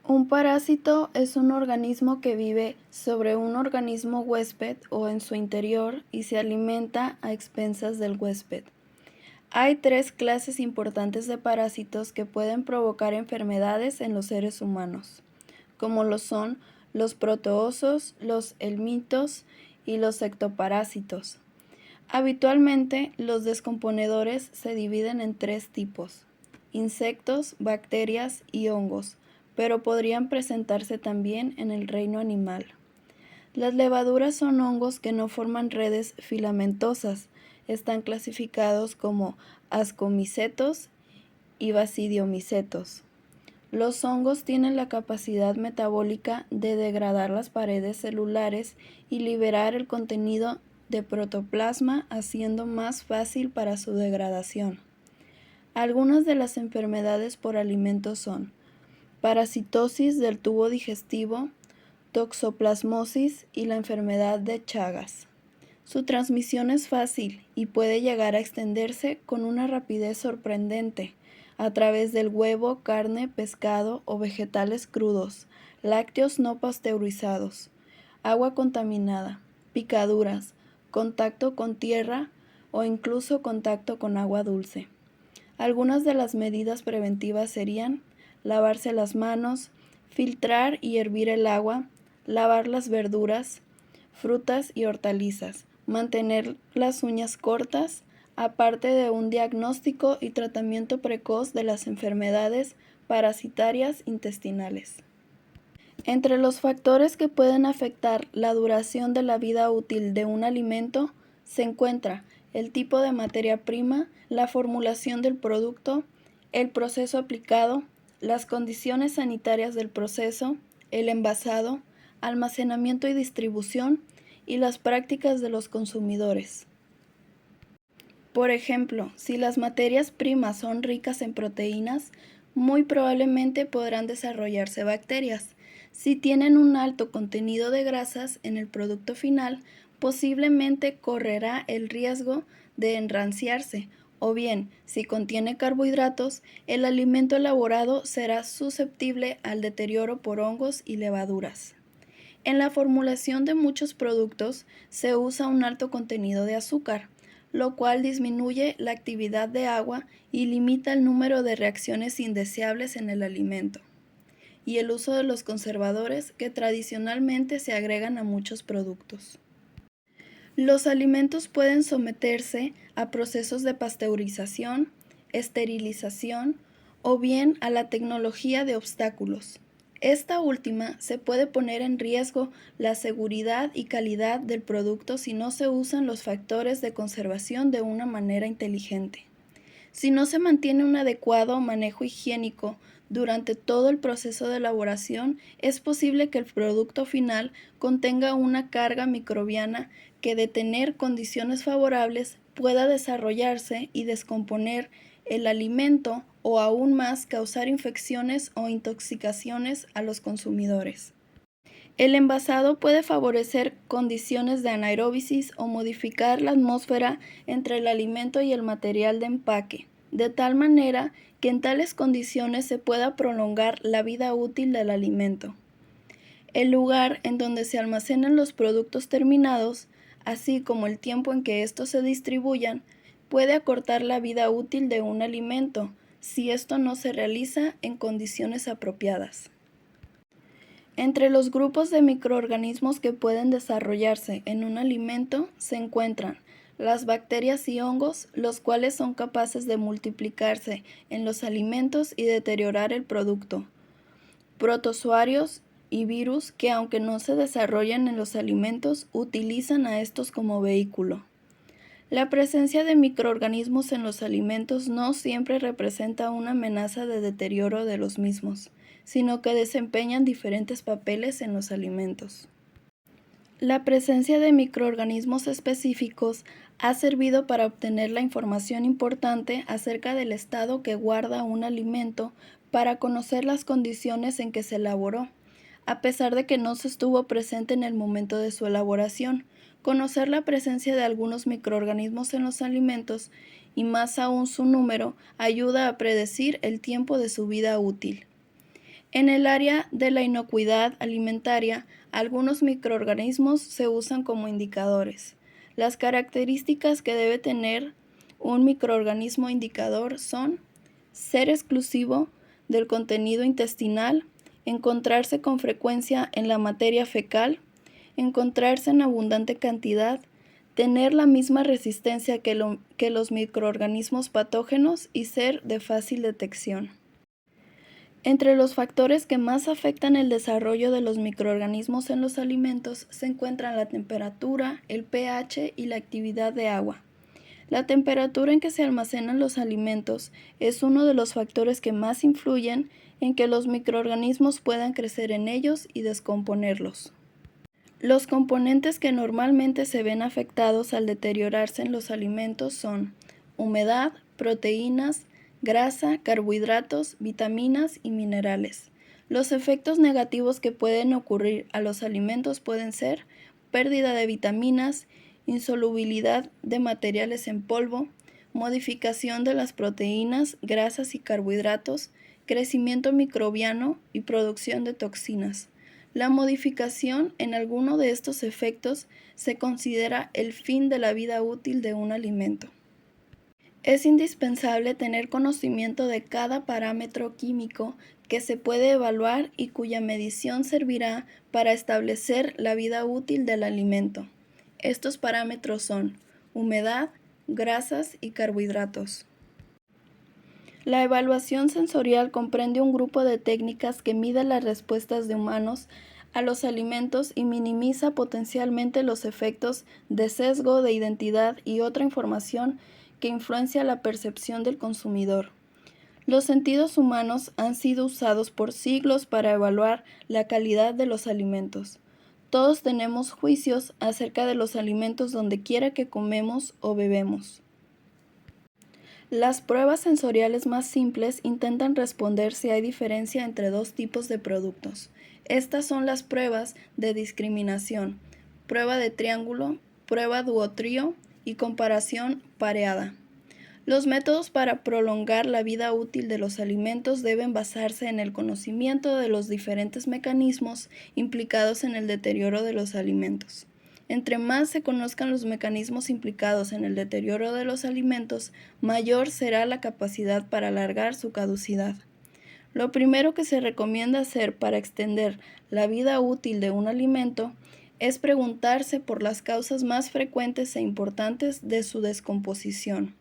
Un parásito es un organismo que vive sobre un organismo huésped o en su interior y se alimenta a expensas del huésped. Hay tres clases importantes de parásitos que pueden provocar enfermedades en los seres humanos, como lo son los protoosos, los helmintos y los ectoparásitos. Habitualmente, los descomponedores se dividen en tres tipos: insectos, bacterias y hongos, pero podrían presentarse también en el reino animal. Las levaduras son hongos que no forman redes filamentosas. Están clasificados como ascomicetos y basidiomicetos. Los hongos tienen la capacidad metabólica de degradar las paredes celulares y liberar el contenido de protoplasma, haciendo más fácil para su degradación. Algunas de las enfermedades por alimentos son parasitosis del tubo digestivo, toxoplasmosis y la enfermedad de Chagas. Su transmisión es fácil y puede llegar a extenderse con una rapidez sorprendente a través del huevo, carne, pescado o vegetales crudos, lácteos no pasteurizados, agua contaminada, picaduras, contacto con tierra o incluso contacto con agua dulce. Algunas de las medidas preventivas serían lavarse las manos, filtrar y hervir el agua, lavar las verduras, frutas y hortalizas, mantener las uñas cortas, aparte de un diagnóstico y tratamiento precoz de las enfermedades parasitarias intestinales. Entre los factores que pueden afectar la duración de la vida útil de un alimento se encuentra el tipo de materia prima, la formulación del producto, el proceso aplicado, las condiciones sanitarias del proceso, el envasado, almacenamiento y distribución, y las prácticas de los consumidores. Por ejemplo, si las materias primas son ricas en proteínas, muy probablemente podrán desarrollarse bacterias. Si tienen un alto contenido de grasas en el producto final, posiblemente correrá el riesgo de enranciarse, o bien, si contiene carbohidratos, el alimento elaborado será susceptible al deterioro por hongos y levaduras. En la formulación de muchos productos se usa un alto contenido de azúcar, lo cual disminuye la actividad de agua y limita el número de reacciones indeseables en el alimento, y el uso de los conservadores que tradicionalmente se agregan a muchos productos. Los alimentos pueden someterse a procesos de pasteurización, esterilización o bien a la tecnología de obstáculos. Esta última se puede poner en riesgo la seguridad y calidad del producto si no se usan los factores de conservación de una manera inteligente. Si no se mantiene un adecuado manejo higiénico durante todo el proceso de elaboración, es posible que el producto final contenga una carga microbiana que, de tener condiciones favorables, pueda desarrollarse y descomponer el alimento o aún más causar infecciones o intoxicaciones a los consumidores. El envasado puede favorecer condiciones de anaeróbisis o modificar la atmósfera entre el alimento y el material de empaque, de tal manera que en tales condiciones se pueda prolongar la vida útil del alimento. El lugar en donde se almacenan los productos terminados, así como el tiempo en que estos se distribuyan, puede acortar la vida útil de un alimento si esto no se realiza en condiciones apropiadas. Entre los grupos de microorganismos que pueden desarrollarse en un alimento se encuentran las bacterias y hongos, los cuales son capaces de multiplicarse en los alimentos y deteriorar el producto. Protozoarios y virus que, aunque no se desarrollan en los alimentos, utilizan a estos como vehículo. La presencia de microorganismos en los alimentos no siempre representa una amenaza de deterioro de los mismos, sino que desempeñan diferentes papeles en los alimentos. La presencia de microorganismos específicos ha servido para obtener la información importante acerca del estado que guarda un alimento para conocer las condiciones en que se elaboró, a pesar de que no se estuvo presente en el momento de su elaboración. Conocer la presencia de algunos microorganismos en los alimentos, y más aún su número, ayuda a predecir el tiempo de su vida útil. En el área de la inocuidad alimentaria, algunos microorganismos se usan como indicadores. Las características que debe tener un microorganismo indicador son ser exclusivo del contenido intestinal, encontrarse con frecuencia en la materia fecal, encontrarse en abundante cantidad, tener la misma resistencia que los microorganismos patógenos y ser de fácil detección. Entre los factores que más afectan el desarrollo de los microorganismos en los alimentos se encuentran la temperatura, el pH y la actividad de agua. La temperatura en que se almacenan los alimentos es uno de los factores que más influyen en que los microorganismos puedan crecer en ellos y descomponerlos. Los componentes que normalmente se ven afectados al deteriorarse en los alimentos son humedad, proteínas, grasa, carbohidratos, vitaminas y minerales. Los efectos negativos que pueden ocurrir a los alimentos pueden ser pérdida de vitaminas, insolubilidad de materiales en polvo, modificación de las proteínas, grasas y carbohidratos, crecimiento microbiano y producción de toxinas. La modificación en alguno de estos efectos se considera el fin de la vida útil de un alimento. Es indispensable tener conocimiento de cada parámetro químico que se puede evaluar y cuya medición servirá para establecer la vida útil del alimento. Estos parámetros son humedad, grasas y carbohidratos. La evaluación sensorial comprende un grupo de técnicas que mide las respuestas de humanos a los alimentos y minimiza potencialmente los efectos de sesgo de identidad y otra información que influencia la percepción del consumidor. Los sentidos humanos han sido usados por siglos para evaluar la calidad de los alimentos. Todos tenemos juicios acerca de los alimentos donde quiera que comemos o bebemos. Las pruebas sensoriales más simples intentan responder si hay diferencia entre dos tipos de productos. Estas son las pruebas de discriminación, prueba de triángulo, prueba duotrio y comparación pareada. Los métodos para prolongar la vida útil de los alimentos deben basarse en el conocimiento de los diferentes mecanismos implicados en el deterioro de los alimentos. Entre más se conozcan los mecanismos implicados en el deterioro de los alimentos, mayor será la capacidad para alargar su caducidad. Lo primero que se recomienda hacer para extender la vida útil de un alimento es preguntarse por las causas más frecuentes e importantes de su descomposición.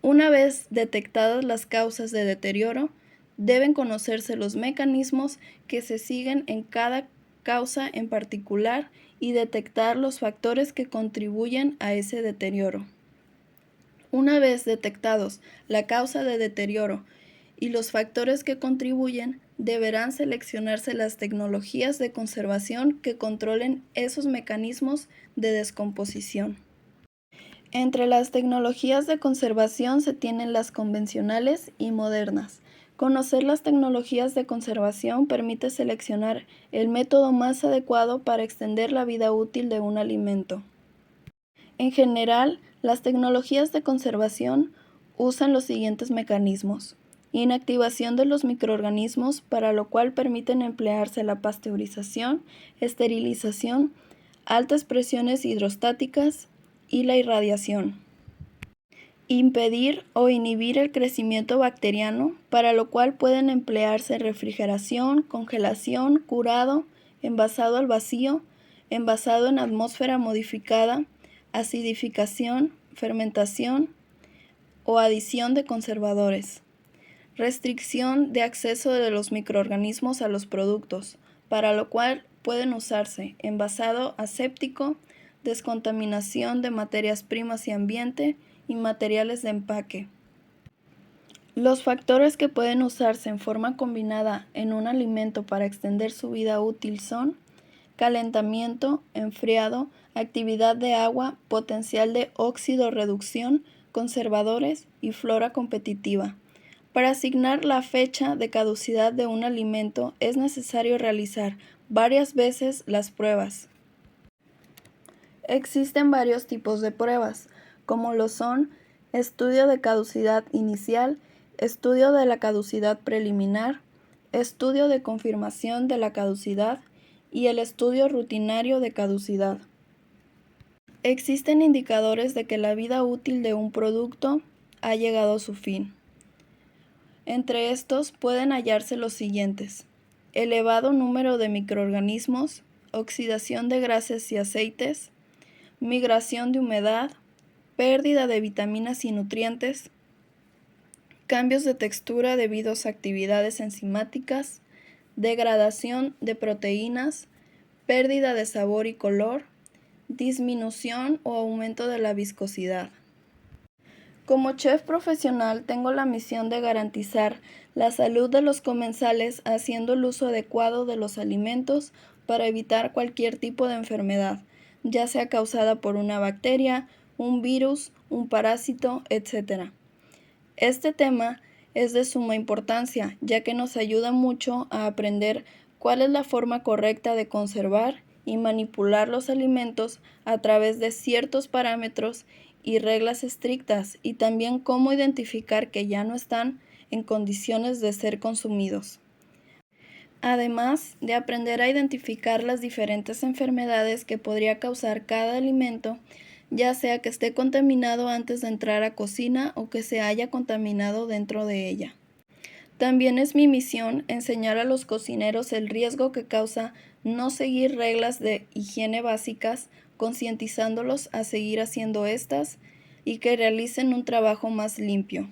Una vez detectadas las causas de deterioro, deben conocerse los mecanismos que se siguen en cada causa en particular y detectar los factores que contribuyen a ese deterioro. Una vez detectados la causa de deterioro y los factores que contribuyen, deberán seleccionarse las tecnologías de conservación que controlen esos mecanismos de descomposición. Entre las tecnologías de conservación se tienen las convencionales y modernas. Conocer las tecnologías de conservación permite seleccionar el método más adecuado para extender la vida útil de un alimento. En general, las tecnologías de conservación usan los siguientes mecanismos: inactivación de los microorganismos, para lo cual permiten emplearse la pasteurización, esterilización, altas presiones hidrostáticas y la irradiación. Impedir o inhibir el crecimiento bacteriano, para lo cual pueden emplearse refrigeración, congelación, curado, envasado al vacío, envasado en atmósfera modificada, acidificación, fermentación o adición de conservadores. Restricción de acceso de los microorganismos a los productos, para lo cual pueden usarse envasado aséptico, descontaminación de materias primas y ambiente y materiales de empaque. Los factores que pueden usarse en forma combinada en un alimento para extender su vida útil son calentamiento, enfriado, actividad de agua, potencial de óxido-reducción, conservadores y flora competitiva. Para asignar la fecha de caducidad de un alimento es necesario realizar varias veces las pruebas. Existen varios tipos de pruebas, como lo son estudio de caducidad inicial, estudio de la caducidad preliminar, estudio de confirmación de la caducidad y el estudio rutinario de caducidad. Existen indicadores de que la vida útil de un producto ha llegado a su fin. Entre estos pueden hallarse los siguientes: elevado número de microorganismos, oxidación de grasas y aceites, migración de humedad, pérdida de vitaminas y nutrientes, cambios de textura debido a actividades enzimáticas, degradación de proteínas, pérdida de sabor y color, disminución o aumento de la viscosidad. Como chef profesional tengo la misión de garantizar la salud de los comensales haciendo el uso adecuado de los alimentos para evitar cualquier tipo de enfermedad, ya sea causada por una bacteria, un virus, un parásito, etc. Este tema es de suma importancia, ya que nos ayuda mucho a aprender cuál es la forma correcta de conservar y manipular los alimentos a través de ciertos parámetros y reglas estrictas, y también cómo identificar que ya no están en condiciones de ser consumidos. Además de aprender a identificar las diferentes enfermedades que podría causar cada alimento, ya sea que esté contaminado antes de entrar a cocina o que se haya contaminado dentro de ella. También es mi misión enseñar a los cocineros el riesgo que causa no seguir reglas de higiene básicas, concientizándolos a seguir haciendo estas y que realicen un trabajo más limpio.